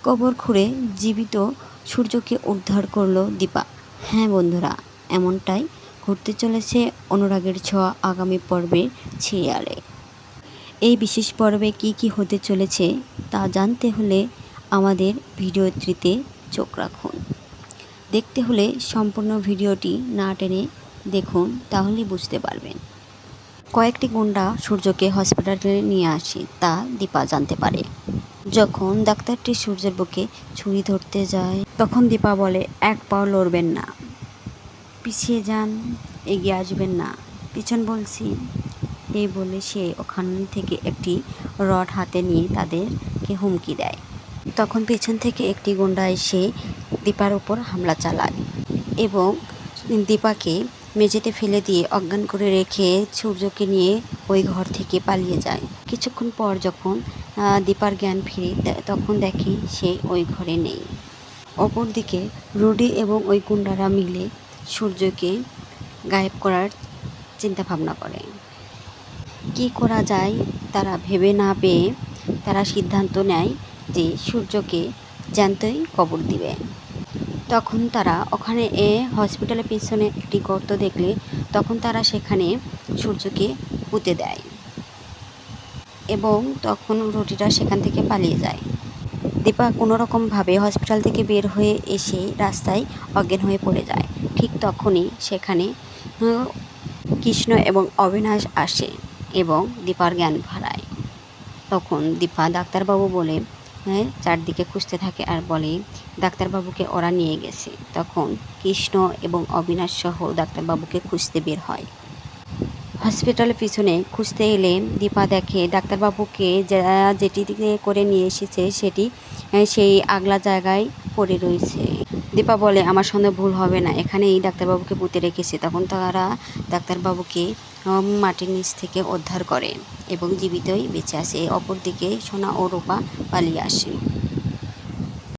কবর খুঁড়ে জীবিত সূর্যকে উদ্ধার করলো দীপা। হ্যাঁ বন্ধুরা, এমনটাই ঘটতে চলেছে অনুরাগের ছোঁয়া আগামী পর্বের সিরিয়ালে। এই বিশেষ পর্বে কি কি হতে চলেছে তা জানতে হলে আমাদের ভিডিওটিতে চোখ রাখুন। দেখতে হলে সম্পূর্ণ ভিডিওটি না টেনে দেখুন, তাহলেই বুঝতে পারবেন। কয়েকটি গুন্ডা সূর্যকে হসপিটালে নিয়ে আসে, তা দীপা জানতে পারে। যখন ডাক্তারটি সূর্যের বুকে ছুরি ধরতে যায়, তখন দীপা বলে, এক পাও লড়বেন না, পিছিয়ে যান, এগিয়ে আসবেন না, পিছন বলছি। এই বলে সে ওখান থেকে একটি রড হাতে নিয়ে তাদেরকে হুমকি দেয়। তখন পেছন থেকে একটি গুন্ডা এসে দীপার উপর হামলা চালায় এবং দীপাকে মেঝেতে ফেলে দিয়ে অজ্ঞান করে রেখে সূর্যকে নিয়ে ওই ঘর থেকে পালিয়ে যায়। কিছুক্ষণ পর যখন দীপার জ্ঞান ফিরে, তখন দেখে সে ওই ঘরে নেই। অপরদিকে রুডি এবং ওই গুন্ডারা মিলে সূর্যকে গায়েব করার চিন্তা ভাবনা করে। কি করা যায় তারা ভেবে না পেয়ে তারা সিদ্ধান্ত নেয় যে সূর্যকে জ্যান্তই কবর দিবে। তখন তারা ওখানে হসপিটালের পিছনে একটি গর্ত দেখলে তখন তারা সেখানে সূর্যকে পুঁতে দেয় এবং তখন রুটিরা সেখান থেকে পালিয়ে যায়। দীপা কোনোরকমভাবে হসপিটাল থেকে বের হয়ে এসে রাস্তায় অজ্ঞান হয়ে পড়ে যায়। ঠিক তখনই সেখানে কৃষ্ণ এবং অবিনাশ আসে এবং দীপার জ্ঞান হারায়। তখন দীপা ডাক্তারবাবু বলে চারদিকে খুঁজতে থাকে আর বলে ডাক্তারবাবুকে ওরা নিয়ে গেছে। তখন কৃষ্ণ এবং অবিনাশ সহ ডাক্তারবাবুকে খুঁজতে বের হয়। হসপিটালের পিছনে খুঁজতে এলে দীপা দেখে ডাক্তারবাবুকে যেটিতে করে নিয়ে এসেছে সেটি সেই আগলা জায়গায় পড়ে রয়েছে। দীপা বলে, আমার সন্দেহ ভুল হবে না, এখানেই ডাক্তারবাবুকে পুঁতে রেখেছে। তখন তারা ডাক্তারবাবুকে মাটির নিচ থেকে উদ্ধার করে এবং জীবিতই বেঁচে আসে। অপরদিকে সোনা ও রূপা পালিয়ে আসে।